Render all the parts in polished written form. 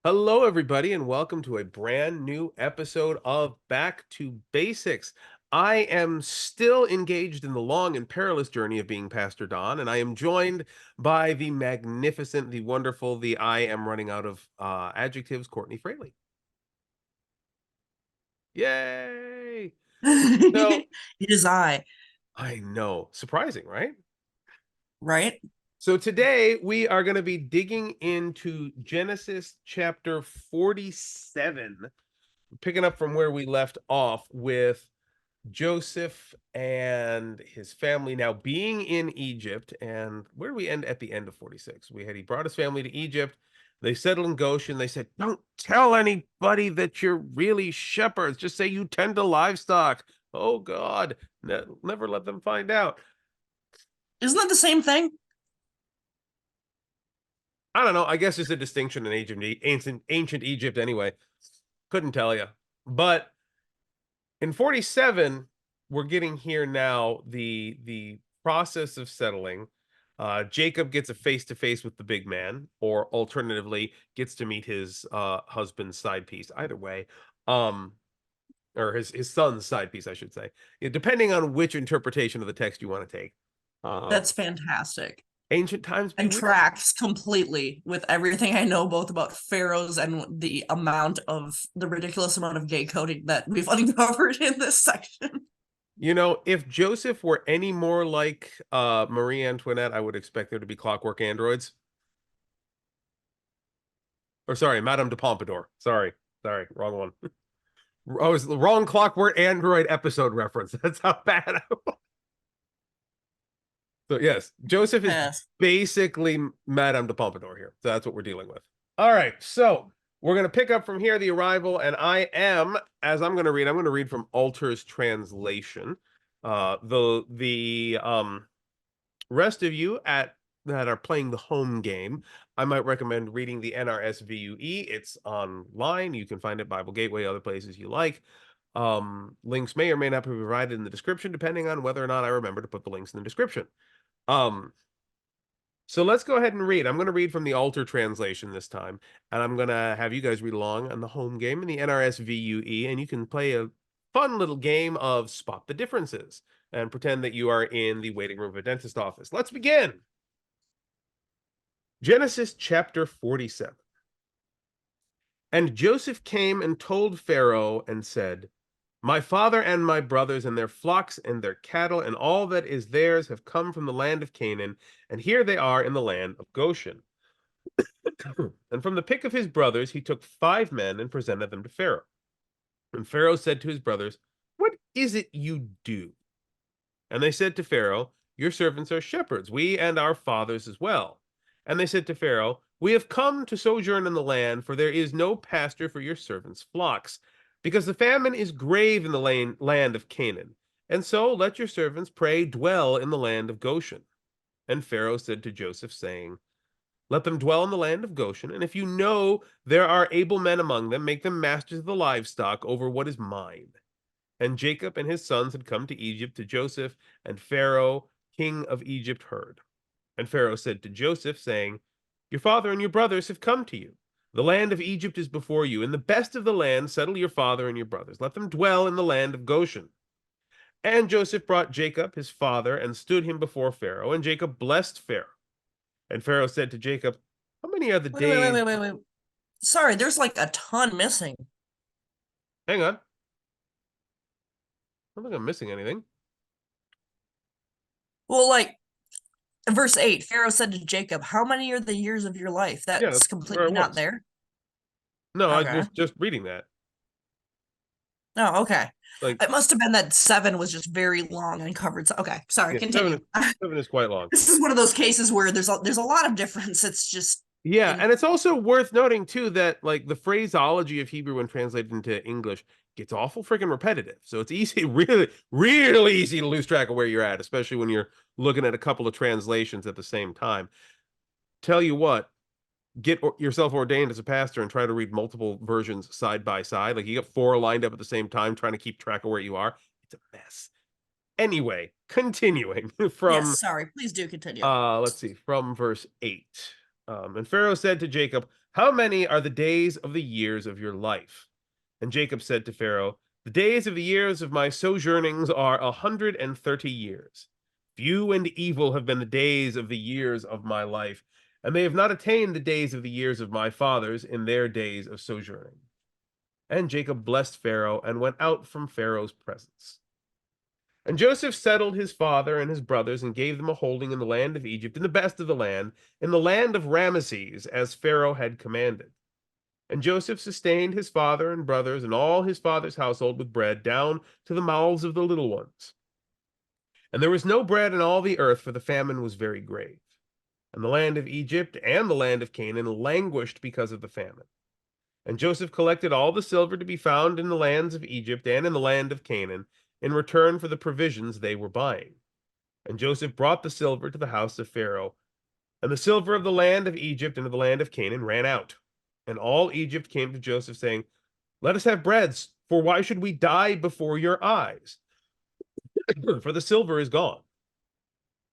Hello, everybody, and welcome to a brand new episode of Back to Basics. I am still engaged in the long and perilous journey of being Pastor Don, and I am joined by the magnificent, the wonderful, the I am running out of adjectives, Courtney Fraley. Yay! So, It is I know, surprising, right? right? So today we are going to be digging into Genesis chapter 47, picking up from where we left off with Joseph and his family now being in Egypt. And where do we end at the end of 46? He brought his family to Egypt. They settled in Goshen. They said, "Don't tell anybody that you're really shepherds. Just say you tend to livestock." Oh God, never let them find out. Isn't that the same thing? I don't know. I guess there's a distinction in ancient Egypt anyway. Couldn't tell you. But in 47, we're getting here now, the process of settling. Jacob gets a face-to-face with the big man, or alternatively, gets to meet his husband's side piece. Either way, um, or his son's side piece, I should say. Depending on which interpretation of the text you want to take. That's fantastic. Ancient times be And weird. tracks completely with everything I know both about pharaohs and the ridiculous amount of gay coding that we've uncovered in this section. If Joseph were any more like Marie Antoinette, I would expect there to be clockwork androids. Or sorry, Madame de Pompadour. Sorry, wrong one. I was the wrong clockwork android episode reference. That's how bad I was. So yes, Joseph is Yes. basically Madame de Pompadour here. So that's what we're dealing with. All right, so we're going to pick up from here the arrival, and as I'm going to read from Alter's translation. The rest of you at that are playing the home game, I might recommend reading the NRSVUE. It's online. You can find it Bible Gateway, other places you like. Links may or may not be provided in the description, depending on whether or not I remember to put the links in the description. Um, so let's go ahead and read. I'm going to read from the Alter translation this time, and I'm going to have you guys read along on the home game in the NRSVUE, and you can play a fun little game of spot the differences and pretend that you are in the waiting room of a dentist office. Let's begin. Genesis chapter 47. And Joseph came and told Pharaoh and said, "My father and my brothers and their flocks and their cattle and all that is theirs have come from the land of Canaan, and here they are in the land of Goshen." And from the pick of his brothers he took 5 men and presented them to Pharaoh. And Pharaoh said to his brothers, "What is it you do?" And they said to Pharaoh, "Your servants are shepherds, we and our fathers as well." And they said to Pharaoh, "We have come to sojourn in the land, for there is no pasture for your servants' flocks, because the famine is grave in the land of Canaan. And so let your servants pray dwell in the land of Goshen." And Pharaoh said to Joseph, saying, "Let them dwell in the land of Goshen, and if you know there are able men among them, make them masters of the livestock over what is mine." And Jacob and his sons had come to Egypt to Joseph, and Pharaoh, king of Egypt, heard. And Pharaoh said to Joseph, saying, "Your father and your brothers have come to you. The land of Egypt is before you. In the best of the land, settle your father and your brothers. Let them dwell in the land of Goshen." And Joseph brought Jacob, his father, and stood him before Pharaoh. And Jacob blessed Pharaoh. And Pharaoh said to Jacob, "How many are the Wait, wait, wait, days?" wait, wait, wait. Sorry, there's like a ton missing. Hang on. I don't think I'm missing anything. Well, like verse 8, Pharaoh said to Jacob, "How many are the years of your life?" Yeah, That's that's where I completely not was. there. No, I Okay. was just reading that. Oh, okay. Like, It must have been that 7 was just very long and covered. Okay, sorry, yeah, seven continue. is seven is quite long. This is one of those cases where there's a lot of difference. It's just Yeah, in and it's also worth noting too that like the phraseology of Hebrew when translated into English gets awful freaking repetitive. So it's easy, really, really easy to lose track of where you're at, especially when you're looking at a couple of translations at the same time. Tell you what, yourself ordained as a pastor and try to read multiple versions side by side. Like you got four lined up at the same time, trying to keep track of where you are. It's a mess. Anyway, continuing yes. from Sorry, please do continue. let's see, from verse 8. And Pharaoh said to Jacob, How many are the days of the years of your life? And Jacob said to Pharaoh, The days of the years of my sojournings are 130 years. Few and evil have been the days of the years of my life, and they have not attained the days of the years of my fathers in their days of sojourning. And Jacob blessed Pharaoh and went out from Pharaoh's presence. And Joseph settled his father and his brothers and gave them a holding in the land of Egypt, in the best of the land, in the land of Ramesses, as Pharaoh had commanded. And Joseph sustained his father and brothers and all his father's household with bread down to the mouths of the little ones. And there was no bread in all the earth, for the famine was very great. And the land of Egypt and the land of Canaan languished because of the famine. And Joseph collected all the silver to be found in the lands of Egypt and in the land of Canaan in return for the provisions they were buying. And Joseph brought the silver to the house of Pharaoh. And the silver of the land of Egypt and of the land of Canaan ran out. And all Egypt came to Joseph, saying, Let us have bread, for why should we die before your eyes? For the silver is gone.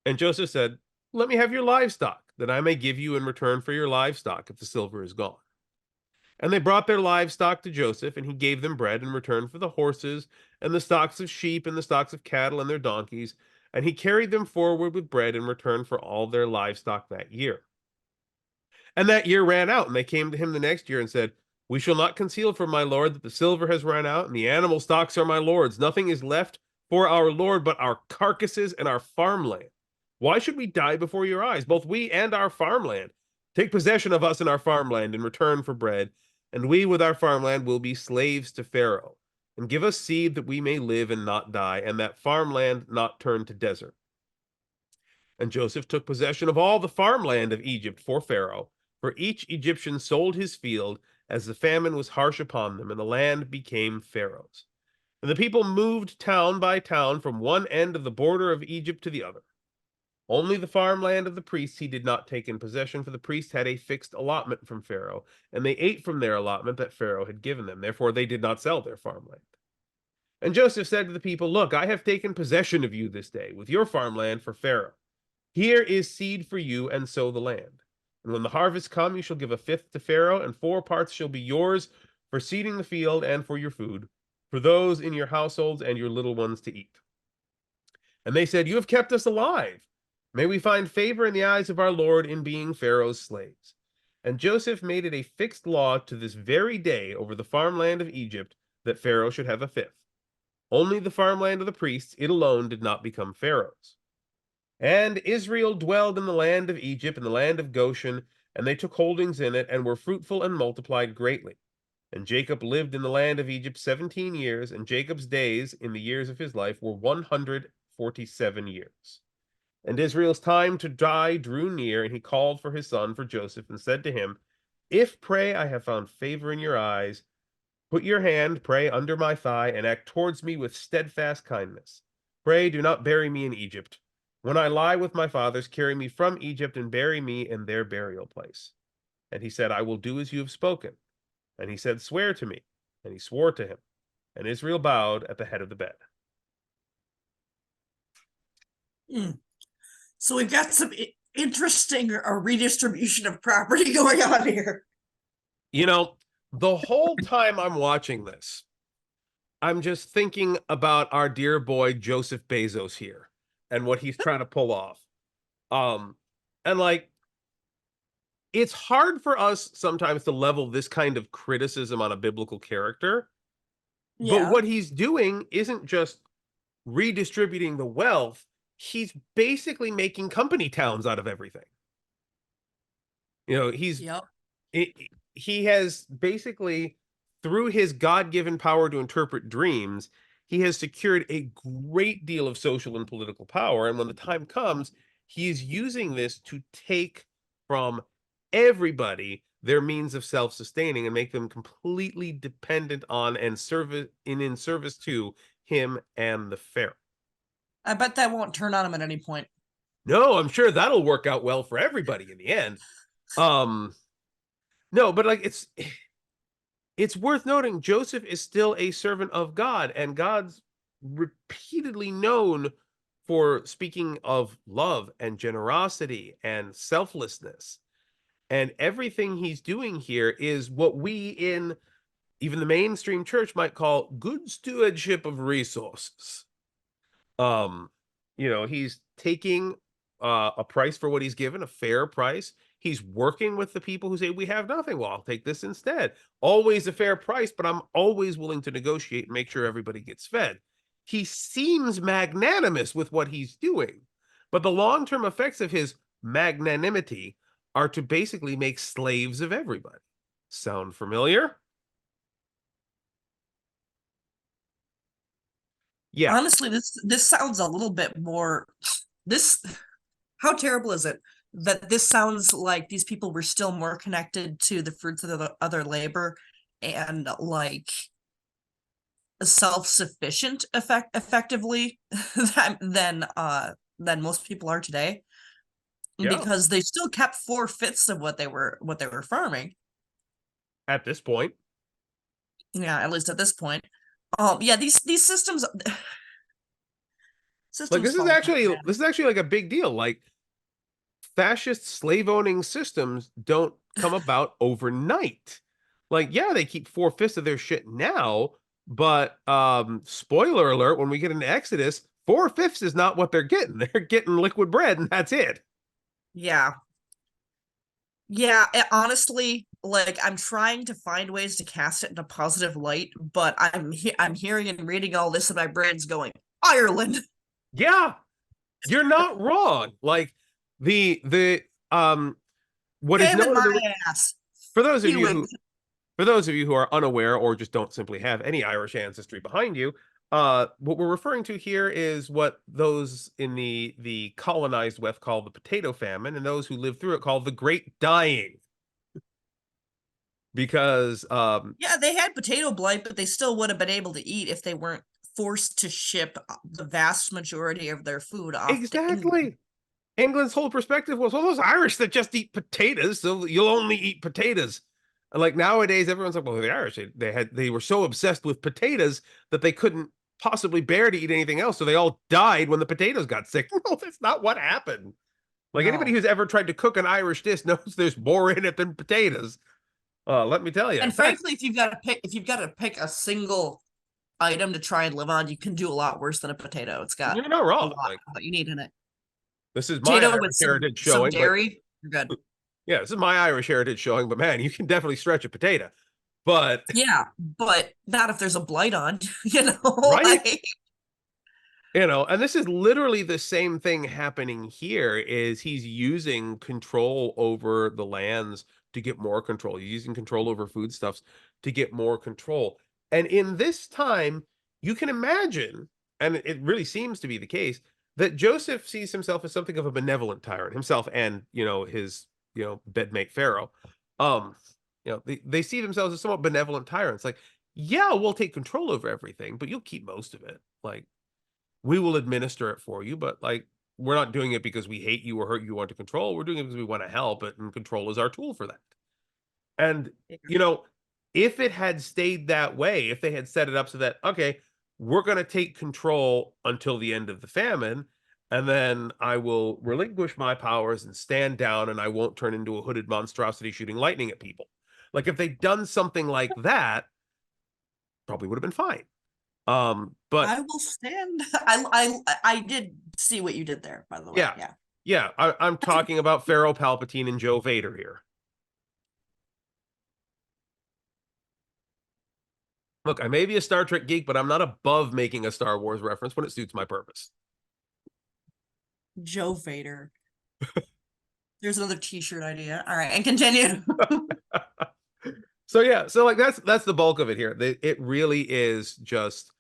And Joseph said, Let me have your livestock, that I may give you in return for your livestock if the silver is gone. And they brought their livestock to Joseph, and he gave them bread in return for the horses, and the stocks of sheep, and the stocks of cattle, and their donkeys. And he carried them forward with bread in return for all their livestock that year. And that year ran out, and they came to him the next year and said, We shall not conceal from my lord that the silver has run out, and the animal stocks are my lord's. Nothing is left for our lord but our carcasses and our farmland. Why should we die before your eyes, both we and our farmland? Take possession of us and our farmland in return for bread, and we with our farmland will be slaves to Pharaoh. And give us seed that we may live and not die, and that farmland not turn to desert. And Joseph took possession of all the farmland of Egypt for Pharaoh, for each Egyptian sold his field, as the famine was harsh upon them, and the land became Pharaoh's. And the people moved town by town from one end of the border of Egypt to the other. Only the farmland of the priests he did not take in possession, for the priests had a fixed allotment from Pharaoh, and they ate from their allotment that Pharaoh had given them. Therefore, they did not sell their farmland. And Joseph said to the people, Look, I have taken possession of you this day, with your farmland for Pharaoh. Here is seed for you, and sow the land. And when the harvest come, you shall give a fifth to Pharaoh, and 4 parts shall be yours for seeding the field and for your food, for those in your households and your little ones to eat. And they said, You have kept us alive. May we find favor in the eyes of our Lord in being Pharaoh's slaves. And Joseph made it a fixed law to this very day over the farmland of Egypt that Pharaoh should have a fifth. Only the farmland of the priests, it alone, did not become Pharaoh's. And Israel dwelled in the land of Egypt and the land of Goshen, and they took holdings in it, and were fruitful and multiplied greatly. And Jacob lived in the land of Egypt 17 years, and Jacob's days in the years of his life were 147 years. And Israel's time to die drew near, and he called for his son, for Joseph, and said to him, If, pray, I have found favor in your eyes, put your hand, pray, under my thigh, and act towards me with steadfast kindness. Pray, do not bury me in Egypt. When I lie with my fathers, carry me from Egypt and bury me in their burial place. And he said, I will do as you have spoken. And he said, Swear to me. And he swore to him. And Israel bowed at the head of the bed. So we've got some interesting redistribution of property going on here. You know, the whole time I'm watching this, I'm just thinking about our dear boy Joseph Bezos here and what he's trying to pull off. And like, it's hard for us sometimes to level this kind of criticism on a biblical character, but what he's doing isn't just redistributing the wealth, he's basically making company towns out of everything. You know, Yep. he has basically, through his God-given power to interpret dreams, he has secured a great deal of social and political power. And when the time comes, he is using this to take from everybody their means of self-sustaining and make them completely dependent on and in service to him and the Pharaoh. I bet that won't turn on him at any point. No, I'm sure that'll work out well for everybody in the end. No, but like it's worth noting Joseph is still a servant of God, and God's repeatedly known for speaking of love and generosity and selflessness. And everything he's doing here is what we in even the mainstream church might call good stewardship of resources. Um, he's taking a price for what he's given, a fair price. He's working with the people who say we have nothing. Well, I'll take this instead. Always a fair price, but I'm always willing to negotiate and make sure everybody gets fed. He seems magnanimous with what he's doing, but the long-term effects of his magnanimity are to basically make slaves of everybody. Sound familiar? Yeah. Honestly, this sounds a little bit more this how terrible is it that this sounds like these people were still more connected to the fruits of the other labor and like self-sufficient effectively than most people are today, Yeah. because they still kept 4/5 of what they were farming. At this point. Yeah, at least at this point. Yeah, these Like systems fall apart, man. this is actually like a big deal. Like fascist slave owning systems don't come about overnight. Like, yeah, they keep 4/5 of their shit now, but spoiler alert, when we get into Exodus, 4/5 is not what they're getting. They're getting liquid bread, and that's it. Yeah. Yeah, honestly, like I'm trying to find ways to cast it in a positive light, but I'm hearing and reading all this and my brain's going, Ireland. Yeah, you're not wrong. Like the what is Him and known in my the ass. for those of you Hewing. who for those of you who are unaware or just don't simply have any Irish ancestry behind you, what we're referring to here is what those in the colonized West call the potato famine, and those who lived through it call the Great Dying. Because Yeah, they had potato blight, but they still would have been able to eat if they weren't forced to ship the vast majority of their food off to England. exactly, England's whole perspective was, well, those Irish that just eat potatoes, so you'll only eat potatoes. And like nowadays, everyone's like, well, the Irish, they were so obsessed with potatoes that they couldn't possibly bear to eat anything else. So they all died when the potatoes got sick. No, that's not what happened. Like anybody No. who's ever tried to cook an Irish dish knows there's more in it than potatoes. Let me tell you. And frankly, if you've got to pick a single item to try and live on, you can do a lot worse than a potato. It's got You're not a wrong. lot Like that you need in it. this is my Potato with Irish heritage some showing, but dairy, you're good. yeah, this is my Irish heritage showing, but man, you can definitely stretch a potato. But Yeah, but not if there's a blight on, you know, right? like And this is literally the same thing happening here is he's using control over the lands to get more control. He's using control over foodstuffs to get more control. And in this time, you can imagine, and it really seems to be the case, that Joseph sees himself as something of a benevolent tyrant, himself and, his, bedmate Pharaoh. Um, they see themselves as somewhat benevolent tyrants. Like, yeah, we'll take control over everything, but you'll keep most of it. Like, we will administer it for you, but like we're not doing it because we hate you or hurt you, want to control. We're doing it because we want to help it, and control is our tool for that. And you know, if it had stayed that way, if they had set it up so that okay, we're going to take control until the end of the famine, and then I will relinquish my powers and stand down, and I won't turn into a hooded monstrosity shooting lightning at people. Like if they'd done something like that, probably would have been fine. But I will stand. I did see what you did there, by the way. yeah. Yeah. Yeah, I'm talking about Pharaoh Palpatine and Joe Vader here. Look, I may be a Star Trek geek, but I'm not above making a Star Wars reference when it suits my purpose. Joe Vader. There's another t-shirt idea. All right, and continue. So yeah, so like that's the bulk of it here. It really is just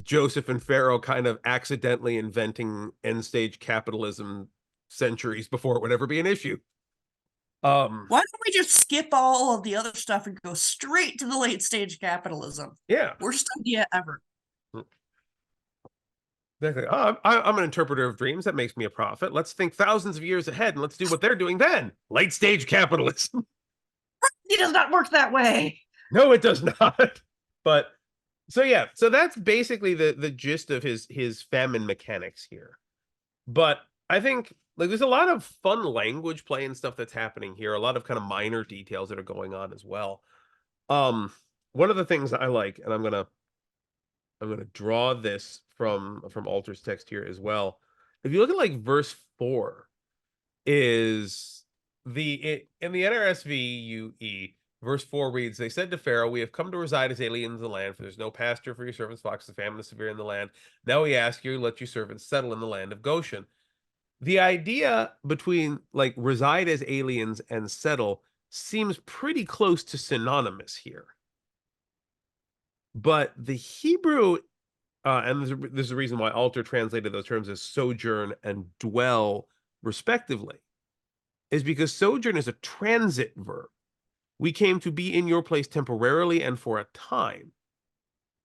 Joseph and Pharaoh kind of accidentally inventing end stage capitalism centuries before it would ever be an issue. Why don't we just skip all of the other stuff and go straight to the late stage capitalism? Yeah. Worst idea ever. Exactly. Oh, I'm an interpreter of dreams. That makes me a prophet. Let's think thousands of years ahead and let's do what they're doing then. Late stage capitalism. It does not work that way. No, it does not. But so yeah, so that's basically the gist of his famine mechanics here. But I think like there's a lot of fun language play and stuff that's happening here, a lot of kind of minor details that are going on as well. Um, one of the things I like, and I'm gonna draw this from Alter's text here as well. If you look at like verse 4, is in the NRSV UE, verse 4 reads, "They said to Pharaoh, 'We have come to reside as aliens in the land, for there's no pasture for your servants' flocks, the famine is severe in the land. Now we ask you, let your servants settle in the land of Goshen.'" The idea between like reside as aliens and settle seems pretty close to synonymous here. But the Hebrew, and there's a reason why Alter translated those terms as sojourn and dwell, respectively, is because sojourn is a transit verb. We came to be in your place temporarily and for a time.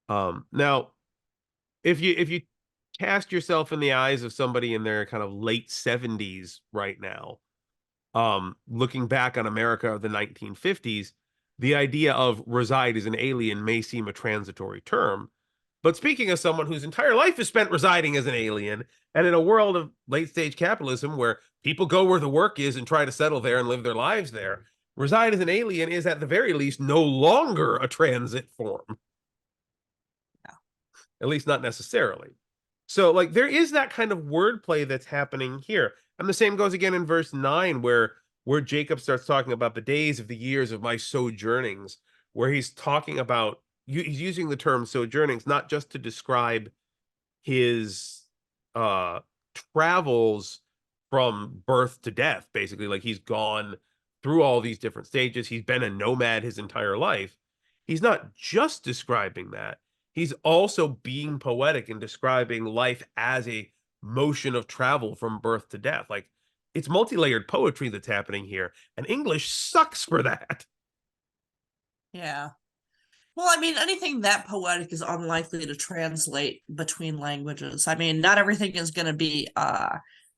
Now, if you cast yourself in the eyes of somebody in their kind of late 70s right now, looking back on America of the 1950s, the idea of reside as an alien may seem a transitory term. But speaking as someone whose entire life is spent residing as an alien, and in a world of late stage capitalism where people go where the work is and try to settle there and live their lives there, reside as an alien is at the very least no longer a transit form, Yeah. at least not necessarily. So, like, there is that kind of wordplay that's happening here. And the same goes again in verse 9, where Jacob starts talking about the days of the years of my sojournings, where he's talking about he's using the term sojournings not just to describe his uh travels from birth to death, basically. Like he's gone through all these different stages. He's been a nomad his entire life. He's not just describing that. He's also being poetic and describing life as a motion of travel from birth to death. Like it's multi-layered poetry that's happening here, and English sucks for that. Yeah. Well, I mean, anything that poetic is unlikely to translate between languages. I mean, not everything is going to be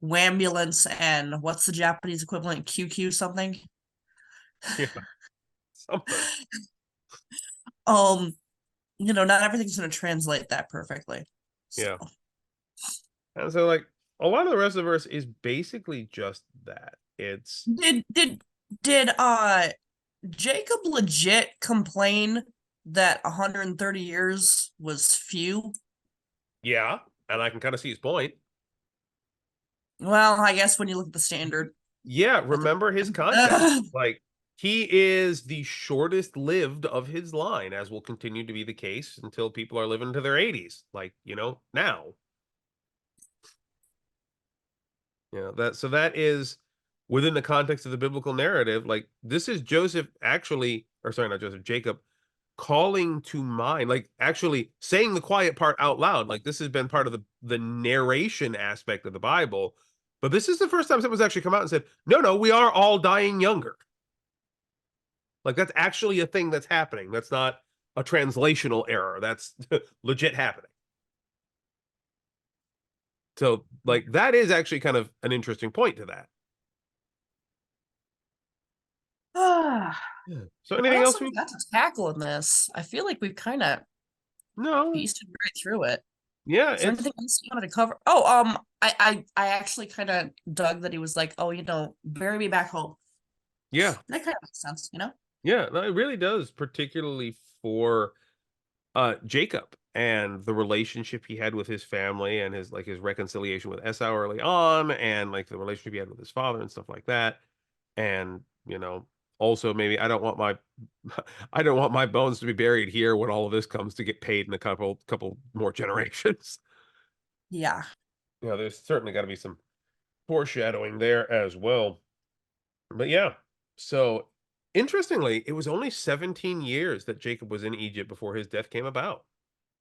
wambulance and what's the Japanese equivalent? QQ something. Yeah, something. Um, not everything's going to translate that perfectly. So, Yeah. And so like a lot of the rest of the verse is basically just that. It's did Jacob legit complain that 130 years was few? yeah, and I can kind of see his point. Well, I guess when you look at the standard. Yeah, At the remember his context. time. Like he is the shortest lived of his line, as will continue to be the case until people are living to their 80s, like, now. That is within the context of the biblical narrative. Like this is Joseph actually, or sorry, not Joseph, Jacob calling to mind, like actually saying the quiet part out loud. Like this has been part of the narration aspect of the Bible, but this is the first time someone's actually come out and said, "No, no, we are all dying younger." Like that's actually a thing that's happening. That's not a translational error. That's legit happening. So, like that is actually kind of an interesting point to that. Ah, Yeah. So, what anything else else have we we? got to tackle in this? I feel like we've kind of No. pieced right through it. Yeah, Is there it's anything else you wanted to cover? Oh, I actually kind of dug that he was like, oh, bury me back home. yeah, That kind of makes sense. yeah. No, it really does, particularly for Jacob and the relationship he had with his family and his reconciliation with Esau early on, and like the relationship he had with his father and stuff like that. And also maybe I don't want my I don't want my bones to be buried here when all of this comes to get paid in a couple more generations. Yeah. There's certainly got to be some foreshadowing there as well. But yeah, so interestingly, it was only 17 years that Jacob was in Egypt before his death came about.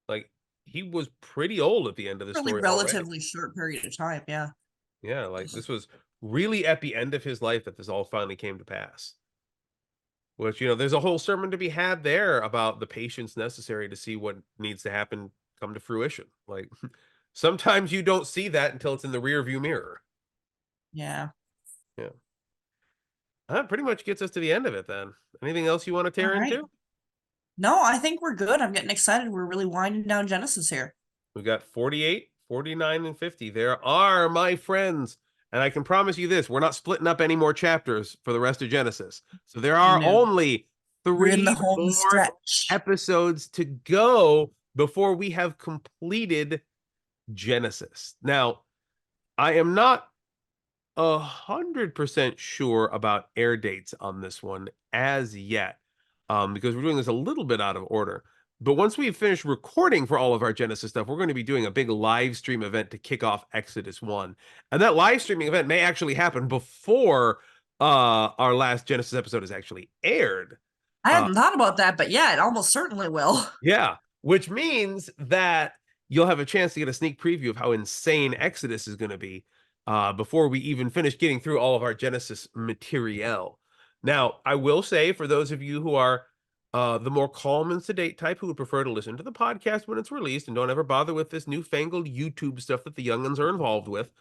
Like he was pretty old at the end of the Really story already. relatively short period of time. Yeah. Yeah, like this was really at the end of his life that this all finally came to pass. Which, there's a whole sermon to be had there about the patience necessary to see what needs to happen come to fruition. Like sometimes you don't see that until it's in the rear view mirror. Yeah. Yeah. That pretty much gets us to the end of it then. Anything else you want to All tear right. into? No, I think we're good. I'm getting excited. We're really winding down Genesis here. We got 48, 49, and 50. There are, my friends, And I can promise you this, we're not splitting up any more chapters for the rest of Genesis. So there are No, only we're in the 3 home more stretch. episodes to go before we have completed Genesis. Now, I am not 100% sure about air dates on this one as yet, because we're doing this a little bit out of order. But once we've finished recording for all of our Genesis stuff, we're going to be doing a big live stream event to kick off Exodus 1. And that live streaming event may actually happen before our last Genesis episode is actually aired. I Uh, hadn't thought about that, but yeah, it almost certainly will. yeah, which means that you'll have a chance to get a sneak preview of how insane Exodus is going to be before we even finish getting through all of our Genesis material. Now, I will say for those of you who are the more calm and sedate type who would prefer to listen to the podcast when it's released and don't ever bother with this newfangled YouTube stuff that the youngins are involved with,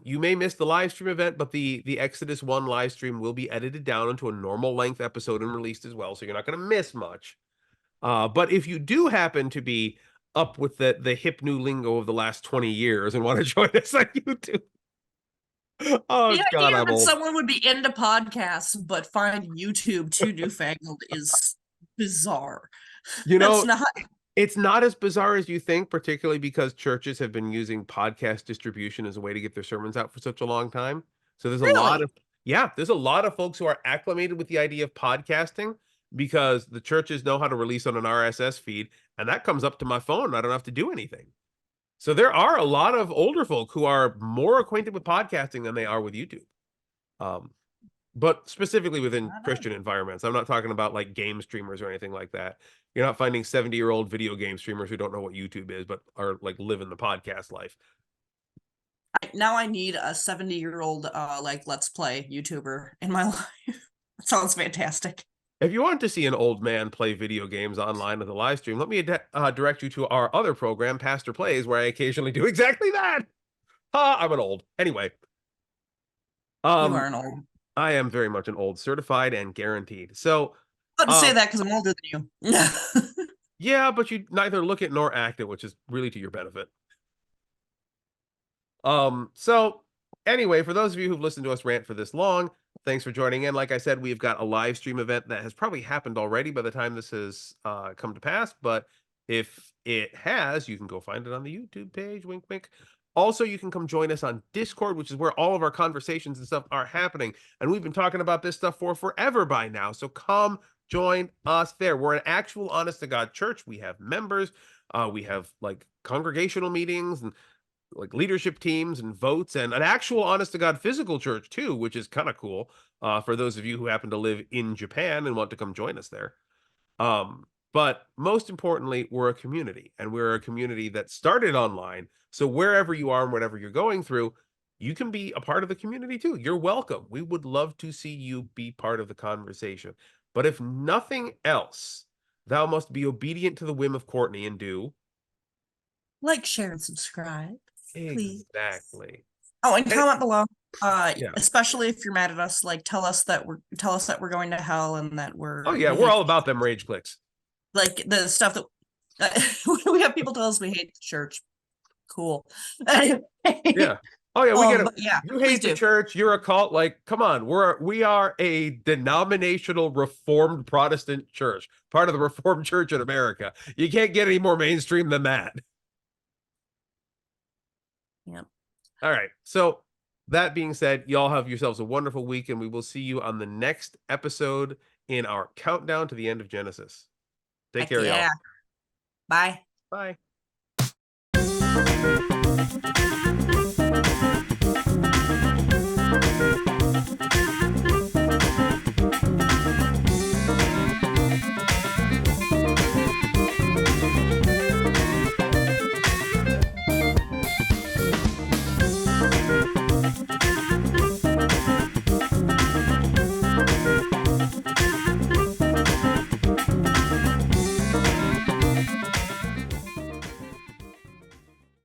you may miss the live stream event, but the Exodus 1 live stream will be edited down into a normal length episode and released as well, so you're not going to miss much. But if you do happen to be up with the hip new lingo of the last 20 years and want to join us on YouTube, oh The God, idea I'm that old. someone would be into podcasts but find YouTube too newfangled is bizarre. You That's know, not it's not as bizarre as you think, particularly because churches have been using podcast distribution as a way to get their sermons out for such a long time. So there's a lot really. of, yeah, there's a lot of folks who are acclimated with the idea of podcasting because the churches know how to release on an RSS feed, and that comes up to my phone. I don't have to do anything. So there are a lot of older folk who are more acquainted with podcasting than they are with YouTube. Um, but specifically within I know. Christian environments. I'm not talking about like game streamers or anything like that. You're not finding 70-year-old video game streamers who don't know what YouTube is, but are like living the podcast life. Now I need a 70-year-old like let's play YouTuber in my life. That sounds fantastic. If you want to see an old man play video games online with a live stream, let me direct you to our other program, Pastor Plays, where I occasionally do exactly that. I'm an old. Anyway, You are um, an old. I am very much an old, certified and guaranteed. So, I wouldn't say um, that because I'm older than you. yeah, but you neither look it nor act it, which is really to your benefit. So anyway, for those of you who've listened to us rant for this long, thanks for joining in. Like I said, we've got a live stream event that has probably happened already by the time this has come to pass, but if it has, you can go find it on the YouTube page, wink wink. Also, you can come join us on Discord, which is where all of our conversations and stuff are happening. And we've been talking about this stuff for forever by now. So come join us there. We're an actual honest to God church. We have members, we have like congregational meetings and like leadership teams and votes and an actual honest to God physical church too, which is kind of cool for those of you who happen to live in Japan and want to come join us there. But most importantly, we're a community and we're a community that started online. So wherever you are and whatever you're going through, you can be a part of the community too. You're welcome. We would love to see you be part of the conversation. But if nothing else, thou must be obedient to the whim of Courtney and do Like, share, and subscribe, please. exactly. Oh, and And comment below. yeah. Especially if you're mad at us, like tell us that we're going to hell and that Oh we're yeah, we we're hate all about them rage clicks. like the stuff that we have people tell us we hate the church. Cool. Anyway, Yeah. Oh yeah, we get it. but yeah, You please hate the do. church, you're a cult. Like, come on, we are a denominational Reformed Protestant church, part of the Reformed Church in America. You can't get any more mainstream than that. Yeah. All right. So that being said, y'all have yourselves a wonderful week, and we will see you on the next episode in our countdown to the end of Genesis. Take Heck care, yeah. y'all. Bye. Bye.